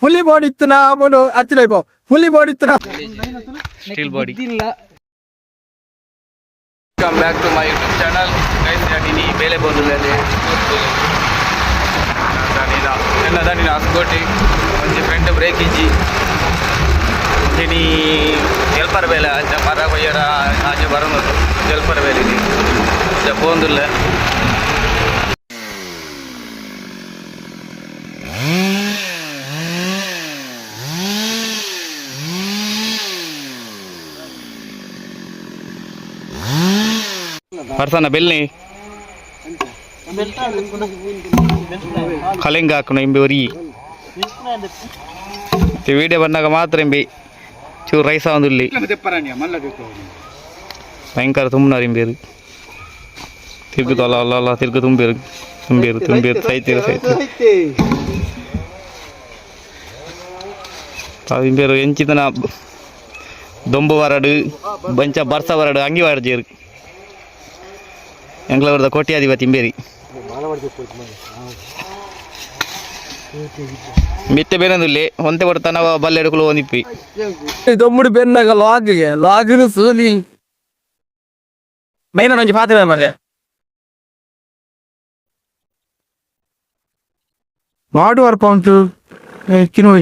Fully ಬಾಡಿ ಇತ್ತು ನಾವು ಹಚ್ಚಿಲ್ಲ ಫುಲ್ಲಿ ಬಾಡಿ ಇತ್ತು ಸ್ಟಿಲ್ ಬಾಡಿ. Welcome back to my YouTube channel. Guys ini ಬೇಲೆ ಬಂದುಲ್ಲದೆ దాని ఆసుకోటి మంచి ఫ్రంట్ బ్రేక్ ఇచ్చి దీని జల్పర్ ಬೇಲೆ ಮರ ಕೊಯ್ಯರ ಆಚೆ ಬರೋದು ಜಲ್ಪರ್ ಬೇಲೆ ಇದು ಪೋಂದುಲ್ಲ. ಪರ್ಸನ ಬೆಲ್ನಿ ಕಲೆಂಗ ಹಾಕೋಣ ಇಂಬಿ ಒರಿ ವಿಡಿಯೋ ಬಂದಾಗ ಮಾತ್ರ ಇಂಬಿ ಚೂರು ರೈಸ ಒಂದಿಲ್ಲಿ ಭಯಂಕರ ತುಂಬನಾರು ಇಂಬೇರು ತಿರುಗುತ್ತಲ್ಲ ಅಲ್ಲ ತಿರುಗು ತುಂಬೇರು ಸೈತಿರು ಇಂಬೇರು ಎಂಚಿತನ ದೊಂಬು ವರಡು ಬಂಚ ಬರ್ಸ ವರಡು ಅಂಗಿ ವಾಡ್ಜೇರು ಎಂಗ್ಳವರದ ಕೋಟ್ಯಾಧಿಪತಿ ಇಂಬೇರಿ ಮಿತ್ತೆ ಬೇನಂದುಲ್ಲಿ ಒಂತೆ ಬರ್ತಾನ ಬಲ್ಲೆಡುಕಲು ಒಂದಿಪ್ಪಿ ದೊಮ್ಮುಡು ಬೆನ್ನಾಗ ಲಾಗಿನ ಸೂಲಿ ಮೈನ ನಂಜಿ ಪಾತ್ರ ಮನೆ ಮಾಡುವಾರ ಪೌಂಟು ಕಿನೋ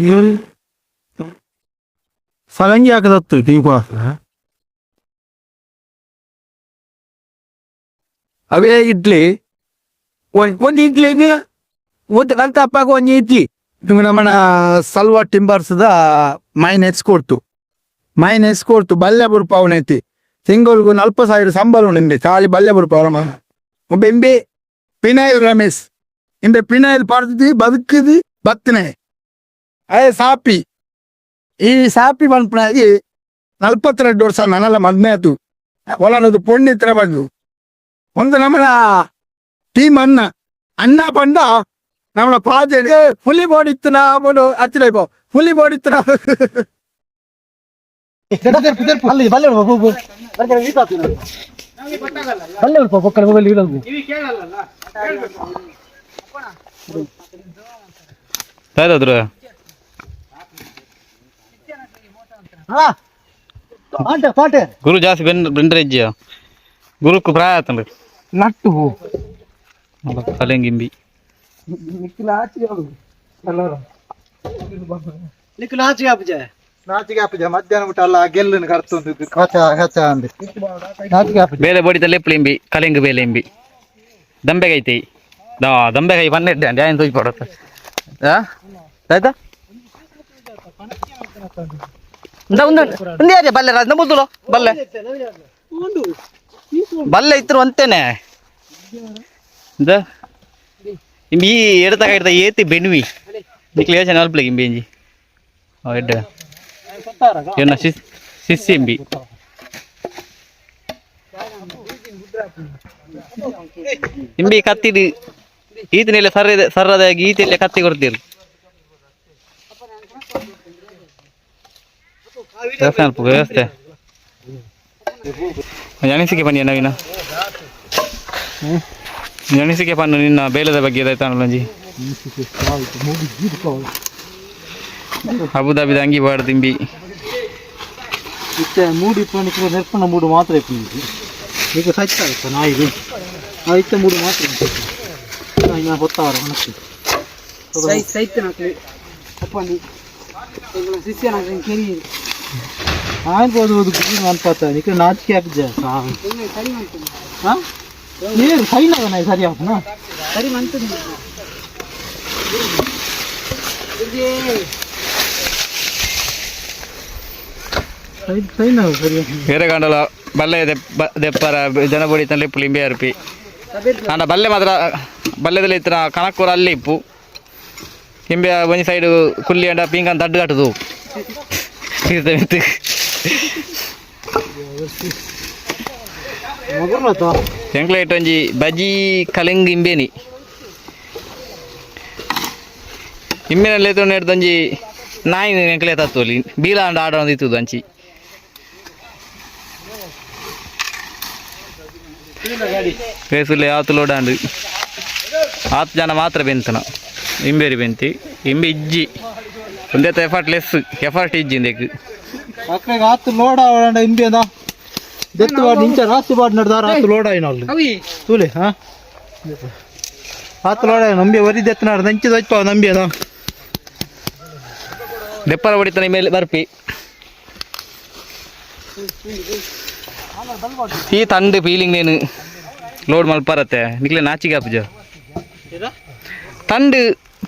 ಸಲಂಗಿ ಹಾಕದತ್ತು ದೀಪ ಅವೇ ಇಡ್ಲಿ ಒಂದು ಇಡ್ಲಿಗೆ ಒಂದು ಕಲ್ತ ಹಪ್ಪಾಗ ಒಂದು ಇಡ್ಲಿ ನಮ್ಮನ ಸಲ್ವಾ ಟಿಂಬರ್ಸ್ದ ಮೈನೆಸ್ ಕೊಡ್ತು ಬಲ್ಲೆಬುರು ಪಾವನ ಐತಿ ತಿಂಗಳಿಗೆ 40,000 ಸಂಬಳ ಉಂಡೆ ಚಾಲಿ ಬಲ್ಲೆಬುರು ಪಾವನ ಬೆಂಬೆ ಪಿನಾಯಿಲ್ ರಮೇಶ್ ಇಂಬೆ ಪಿನಾಯಿಲ್ ಪಡ್ದು ಬದುಕಿದು ಬತ್ತನೆ ಅದೇ ಸಾಪಿ ಈ ಸಾಪಿ ಬಂದ್ಪಣಾಗಿ 42 ವರ್ಷ ನನ್ನೆಲ್ಲ ಮದ್ಮೆ ಆಯ್ತು ಹೊಲನದು ಪುಣ್ಯತ್ರ ಬಂದು ಒಂದು ನಮ್ಮನ ಟೀಮ್ ಅನ್ನ ಬಂದ ನಮ್ಮನ ಪಾಜೆ ಫುಲ್ಲಿ ಬಾಡಿ ಇತ್ತು ನಾವು ಹಚ್ಚಿಲ್ಲ ಫುಲ್ಲಿ ಬಾಡಿ ಇತ್ತು ಗುರು ಜಾಸ್ತಿ ಬೆಂಡ್ರೆಜ್ಜಿಯ ಗುರುಕು ಪ್ರಾಯ ಆತಂಡ್ರಿ ನಟ್ಟು ಕಲೆಂಗಿಂಬಿ ಮಧ್ಯಾಹ್ನ ಊಟ ಅಲ್ಲ ಗೆಲ್ಲನ್ನು ಬೇಲೆ ಬಡಿತ ಲೆಪ್ಲಿಂಬಿ ಕಲೆಂಗ್ ಬೇಲೆ ಇಂಬಿ ದಂಬೆಗೈತಿ ದಂಬೆಗೈ ಪನ್ನೆಡ್ಡೆ ಅಂಡೆ ಆಯ್ತು ತೋಜಿ ಪಡತ್ತ ಆಯ್ತಾ ಬಲ್ಲೆ ರಾಜ ಮುದ್ದುಲು ಬಲ್ಲೆ ಇತ್ತು ಅಂತೇನೆ ಇಂಬಿ ಎಡತ ಕೈಡ್ತ ಏತಿ ಬೆಣ್ವಿ ನಿಕ್ಲಿ ಯೋಚನೆ ಅಲ್ಪ್ಲೆ ಇಂಬಿ ಇಂಜಿ ಎಡ್ಡ ಏನ ಸಿಸ್ಸಿ ಇಂಬಿ ಇಂಬಿ ಕತ್ತಿಡು ಈತನೆಲ್ಲ ಸರ್ರದಾಗಿ ಈತೆಲ್ಲ ಕತ್ತಿ ಕೊಡ್ತೀರಿ ವ್ಯವಸ್ಥೆ ಅನಿಸಿಕೆ ಬನ್ನಿ ನವೀನ ಅನಿಸಿಕೆ ಪನ್ನು ನಿನ್ನ ಬೇಲದ ಬಗ್ಗೆ ಇದಾಯ್ತಾನಲ್ಲಂಜಿ ಅಬುದಾಬಿದ ಅಂಗಿ ಬಾಡು ತಿಂಬಿ ಮೂಡಿ ನೆರ್ಪಣ ಮೂಡು ಮಾತ್ರ ಈಗ ಸೈತ ನಾಯಿಗೆ ಆಯ್ತ ಮೂಡು ಮಾತ್ರ ಗೊತ್ತವರ ಆಗ್ಬೋದು ಅನ್ಪತ್ತ ನಿಕ್ಕೆ ನಾಚಿಕೆ ಹಾಕಿದ್ದೆ ನೀರು ಸೈನವನ ಸರಿ ಹಾಕ್ನಾ ಸರಿ ಮಂತ ಬೇರೆ ಕಾಂಡಲ ಬಲ್ಲೆ ದೆಪ್ಪರ ಜನ ಬಡಿತಲ್ಲಿ ಪುಳಿಂಬೆ ಅರ್ಪಿ ಅಂಡ ಬಲ್ಲೆ ಮಾತ್ರ ಬಲ್ಲೆದಲ್ಲಿ ಇತ್ತಿನ ಕನಕೂರ ಅಲ್ಲಿ ಇಪ್ಪು ಹಿಂಬೆ ಒಂಜಿ ಸೈಡ್ ಕುಲ್ಲಿ ಅಂಡ ಪಿಂಕನ್ ತಡ್ಡು ಕಟ್ಟದು ಎಂಕ್ಲೇಟ್ ಒಂಜಿ ಬಜಿ ಕಲೆಂಗ್ ಇಂಬೇನಿ ಇಮ್ಮಿನಲ್ಲಿ ಎತ್ತೊಂಡು ಹಿಡ್ದೊಂಜಿ ನಾಯಿ ಎಂಕ್ಲೆ ತತ್ತೋಲಿ ಬೀಲ ಅಂಡ ಆಡ ಇತ್ತದು ಅಂಚಿ ರೇಸುಲೆ ಆತು ಲೋಡಾಂಡು 10 ಜನ ಮಾತ್ರ ಬೆಂತನ ಇಂಬೇರಿ ಬೆಂತಿ ಇಂಬೆ ಇಜ್ಜಿ ಒಂದೇ ಎಫರ್ಟ್ ಲೆಸ್ ಎಫರ್ಟ್ ಇಜ್ಜಿಂದೆಕ್ ಅಕ್ಕಗೆ ಆತು ಲೋಡ್ ಆವಡ ಇಂಬಿಯದ ದೆತ್ತು ಬಾಡ್ ನಿಂಚ ರಾಸಿ ಬಾಡ್ ನಡ್ದಾರ ಆತು ಲೋಡ್ ಆಯ್ನ ಅಲ್ಲಿ ತೂಲೆ ಹಾ ಆತು ಲೋಡ್ ಆಯ್ನ ನಂಬಿ ವರಿ ದೆತ್ತು ನಾಡ ನಂಚಿದ ಹೋಯ್ತು ನಂಬಿಯದ ದೆಪ್ಪರ ಹೊಡಿತಾನೆ ಮೇಲೆ ಬರ್ಪಿ ಈ ತಂದು ಫೀಲಿಂಗ್ ನೇನು ಲೋಡ್ ಮಲ್ಪರತ್ತೆ ನಿಕ್ಲೆ ನಾಚಿಗೆ ಆಪುಜ ತಂದು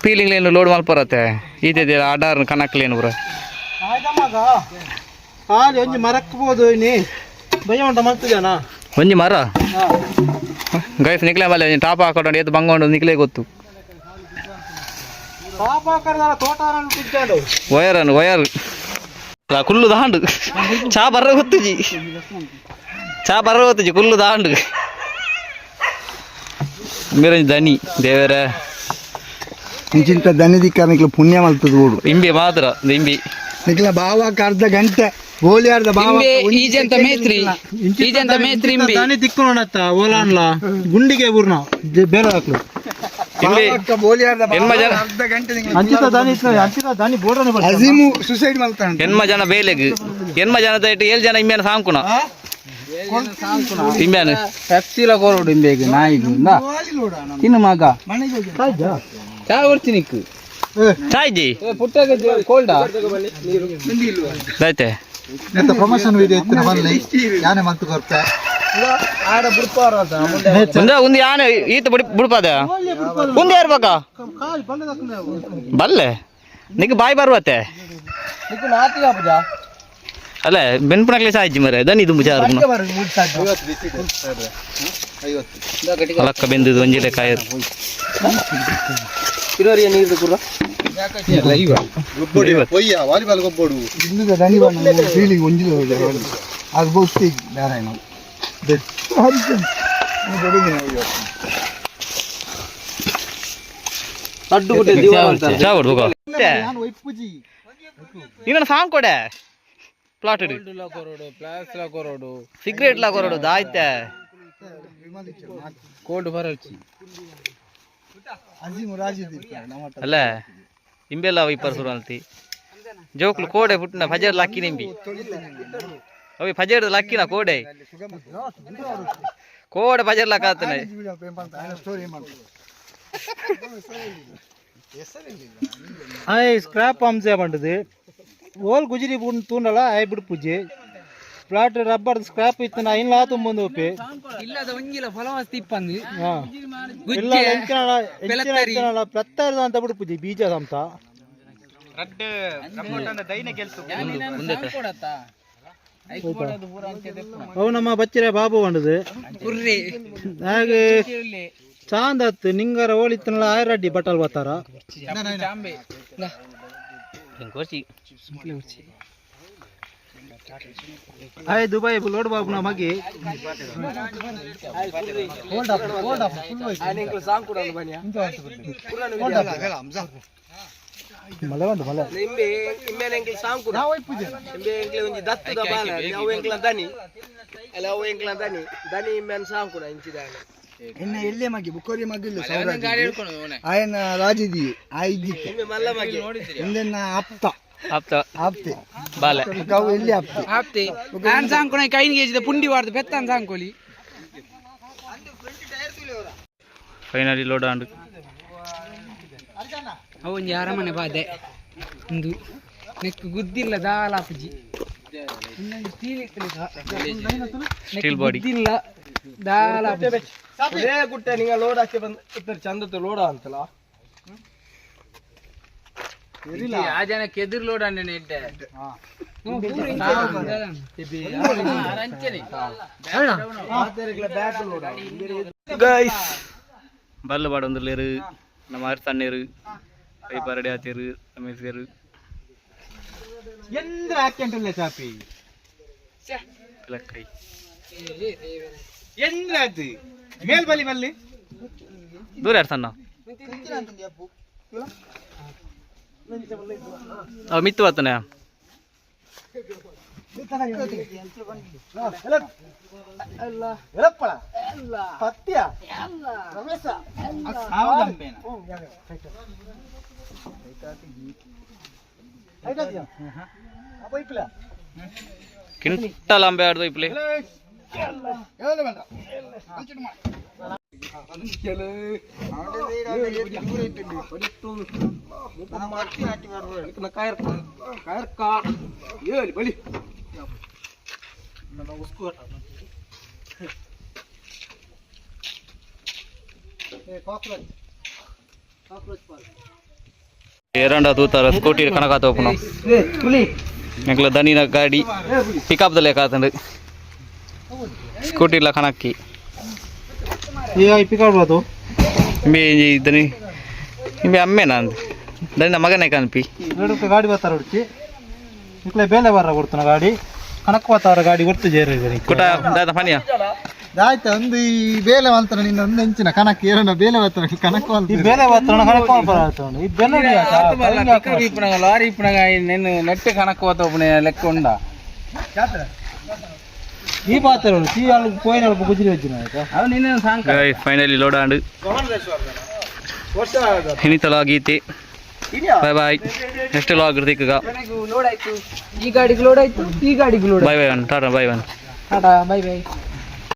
ಫೀಲಿಂಗ್ ಲೇನು ಲೋಡ್ ಮಲ್ಪರತ್ತೆ ಈತೆ ಆಡಾರ್ ಕನಕ್ಲೇನು ಬ್ರ ಆಯ್ತಮ್ಮಗ ಹಾಲಿ ಒಂಜಿ ಮರಕ್ಬೋದು ನೀ ಭಯ ಉಂಟ ಮಲ್ತಿದ್ದಾನ ಒಂಜಿ ಮರ ಗೈಸ್ ನಿಕ್ಲೆ ಬಲ್ಲೆ ಟಾಪ್ ಹಾಕೊಂಡು ಎದ್ದು ಬಂಗೊಂಡು ನಿಕ್ಲೆ ಗೊತ್ತು ಪಾಪ ಕರೆದಾರ ತೋಟಾರನ್ನು ಕುಜ್ಜಾಂಡು ವಯರ್ ಕುಲ್ಲು ದಾಂಡು ಚಾ ಬರ್ರ ಗೊತ್ತುಜಿ ಕುಲ್ಲು ದಾಂಡು ಮೇರೆ ದನಿ ದೇವರ ಇಂಚಿಂತ ದನಿ ದಿಕ್ಕ ಪುಣ್ಯ ಮಲ್ತದ ಓಡು ಇಂಬಿ ಮಾತ್ರ ಇಂಬಿ ನಿಕ್ಲ ಬಾವಕ್ಕೆ ಅರ್ಧ ಗಂಟೆ ಗೋಲಿ ಅರ್ಧ ಬಾವ ಈಜಂತ ಮೇತ್ರಿ ಇಂಬಿ ದಾನಿ ದಿಕ್ಕು ನೋಡತ್ತ ಓಲಾನ್ಲ ಗುಂಡಿಗೆ ಊರ್ನ ಬೇರೆ ಹಾಕ್ಲು ಇಂಬಿ ಗೋಲಿ ಅರ್ಧ ಹೆಣ್ಮ ಜನ ಅರ್ಧ ಗಂಟೆ ಅಂಚಿತ ದಾನಿ ಬೋರ್ಡನೆ ಅಜೀಮು ಸುಸೈಡ್ ಮಲ್ತಾನೆ ಹೆಣ್ಮ ಜನ ಬೇಲೆಗ್ ಹೆಣ್ಮ ಜನ ಇಟ್ಟು 7 ಜನ ಇಂಬ್ಯಾನ ಸಾಂಕುಣ ಇಂಬ್ಯಾನ ಪೆಪ್ಸಿಲ ಕೋರೋಡು ಇಂಬೇಗ ನಾಯಿಗೆ ತಿನ್ನು ಮಗ ಚಾ ಕೊಡ್ತೀನಿ ಚಾಯ್ಜಿ ಪುಟ್ಟಾಗ ಕೋಲ್ಡಾ ಆಯ್ತೆ ಪ್ರಮೋಷನ್ ವಿಡಿಯೋ ಇತ್ತು ಬರಲಿ ಯಾನೆ ಮಲ್ತು ಕೊರ್ತೆ ಆಡ ಬಿಡ್ಪಾರ ಒಂದು ಯಾನೆ ಈತ ಬಿಡ್ಪಾದ ಮುಂದೆ ಇರ್ಬೇಕಾ ಬಲ್ಲೆ ನಿಗ್ ಬಾಯಿ ಬರುವತ್ತೆ ಅಲ್ಲ ಬೆನ್ಪುಣಕ್ಲೆ ಸಾಯ್ಜಿ ಮರ ದನಿ ತುಂಬ ಚಾರ ಅಲಕ್ಕ ಬೆಂದದು ಒಂಜಿಲೆ ಕಾಯರು ವಾಲಿಬಾಲ್ ಗೊಬ್ಬಡು ಇಂದು ದನಿ ಬಣ್ಣ ಫೀಲಿಂಗ್ ಒಂಜಿಲು ಅದು ಬೋಸ್ತಿ ಬೇರೆ ನಾವು ಇನ್ನೊಂದು ಸಾಂಗ್ ಕೊಡೆ ಪ್ಲಾಟ್ ಸಿಗರೇಟ್ ಲಾ ಕೊರೋಡು ದಾಯ್ತೆ ಕೋಲ್ಡ್ ಬರಲ್ಚಿ ಅಲ್ಲ ಇಂಬೆಲ್ಲ ಇಪ್ಪರ್ ಸುರು ಅಂತಿ ಜೋಕ್ಲು ಕೋಡೆ ಪುಟ್ಟಿನ ಫಜರ್ ಲಕ್ಕಿ ನಿಂಬಿ ಅವಿ ಫಜರ್ ಲಕ್ಕಿನ ಕೋಡೆ ಫಜರ್ ಲಕ್ಕ ಆತನೆ ಆಯ್ ಸ್ಕ್ರಾಪ್ ಅಂಶ ಬಂಡದು ಓಲ್ ಗುಜರಿ ಬುಡ್ ತೂಂಡಲ ಆಯ್ ಬಿಡು ಪೂಜೆ ಪ್ಲಾಟ್ ರಬ್ಬರ್ ಸ್ಕ್ರಾಪ್ ಇತ್ತನ ಐನ್ಲಾ ತುಂಬೊಂದು ಓಪೆ ಇಲ್ಲದ ಒಂಜಿಲ ಫಲವಸ್ತಿ ಇಪ್ಪಂದು ಹಾ ಇಲ್ಲ ಎಂಚನಲ ಪ್ರತ್ತಾರದ ಅಂತ ಬಿಡು ಪೂಜೆ ಬೀಜ ಸಂತ ಅವು ನಮ್ಮ ಬಚ್ಚಿರ ಬಾಬು ಬಂಡದು ಹಾಗೆ ಚಾಂದತ್ ನಿಂಗರ ಓಳಿತ್ತನಲ್ಲ ಆಯರಡ್ಡಿ ಬಟಲ್ ಬತ್ತಾರ ಆಯ್ ದುಬೈ ಲೋಡ್ ಬಾಬುನ ಮಗೆ ಮಳೆ ಬಂದು ಮಳೆ ಎನ್ನ ಎಲ್ಲೇ ಮಗಿ ಬುಕೋರಿ ಮಗಿಲ್ಲ ಆಯನ ರಾಜಿದಿ ಆಯ್ದಿ ಒಂದೆನ್ನ ಆಪ್ತೆ ಬಾಲೆ ಕಾವು ಎಲ್ಲಿ ಆಪ್ತೆ ನಾನು ಸಾಂಕೋಣ ಕೈನಿಗೆ ಹೆಜ್ಜಿದ ಪುಂಡಿ ವಾರ್ದು ಬೆತ್ತಾನ್ ಸಾಂಕೋಲಿ ಫೈನಲಿ ಲೋಡ್ ಆಂಡು ಅವೊಂಜಿ ಅರಮನೆ ಬಾದೆ ಒಂದು ನೆಕ್ ಗುದ್ದಿಲ್ಲ ದಾಲಾಪುಜಿ ಸ್ಟೀಲ್ ಬಾಡಿ ಗುದ್ದಿಲ್ಲ ದಾಲಾಪುಜಿ ಗುಟ್ಟೆ ನಿಂಗ ಲೋಡ್ ಹಾಕಿ ಬಂದ ಚಂದತ್ತು ಲೋಡ ಅಂತಲ್ಲ ಆ ಜನಕ್ಕೆ ಎದುರು ಲೋಡ್ ಅಂಡೆ ಇಡ್ಡೆ ಗೈಸ್ ಬಲ್ಲು ಬಾಡೊಂದುಲ್ಲೇರು ನಮ್ಮ ಅರ್ತಣ್ಣೇರು ಕೈ ಪರಡೆ ಆತೇರು ರಮೇಶ್ಗರು ಎಂದ್ರ ಹಾಕ್ಯಂಟಲ್ಲ ಚಾಪಿ ಕೈ ಎಂದ್ರ ಅದು ಮೇಲ್ ಬಲಿ ಬಲ್ಲಿ ದೂರ ಯಾರು ಸಣ್ಣ ಅವ ಮಿತ್ತು ಬರ್ತಾನೆ ಕಿಂಟಲ್ ಅಂಬೆ ಆಡ್ದು ಇಪ್ಲಿ एरंडा तूतार स्कूटी कनका तोपनो निकला दनी ना गाड़ी पिकअप दले कातंड स्कूटी ला कनक्की ये आई पिकअप बातो मे दनी मे अम्मे ना दनी ना मगने कनपी रेडुके गाड़ी बता रोडची इकले बेले बार ಕೊಡ್ತಾನ ಗಾಡಿ ಕನಕ ವಾತಾವರ ಗಾಡಿ ಒತ್ತು ಜೇರಿ ಕುಟ ದಾದ ಫನಿಯಾ ಆಯ್ತು ಒಂದು ಈ ಬೇಲೆ ಅಂತಾನೆ ನಿನ್ನ ಒಂದು ಹೆಂಚಿನ ಕನಕ ಏನೋ ಬೇಲೆ ಬರ್ತಾನೆ ಕನಕ ಈ ಬೇಲೆ ವಾತಾವರಣ ಕನಕ ಬರತಾನೆ ಈ ಬೆಲೆ ಪಿಕಪ್ ಇಪ್ಪಣಗ ಲಾರಿ ಇಪ್ಪಣಗ ನೆನ್ನೆ ನೆಟ್ಟೆ ಕನಕ ವಾತಾವರಣ ಲೆಕ್ಕ ಉಂಡ ಈ ಬಾತರು ಈ ಅಲ್ಲಿ ಕೋಯಿನ ಗುಜರಿ ವಜ್ಜಿನ ಅದು ನಿನ್ನ ಸಾಂಕ गाइस फाइनली लोड आंड हिनितला गीते बाय बाय नेक्स्ट व्लॉग दिखगा ಲೋಡ್ ಆಯ್ತು ಈ ಗಾಡಿಗೆ ಲೋಡ್ ಆಯ್ತು ಈ ಗಾಡಿಗೆ load bye bye tata bye bye tata bye by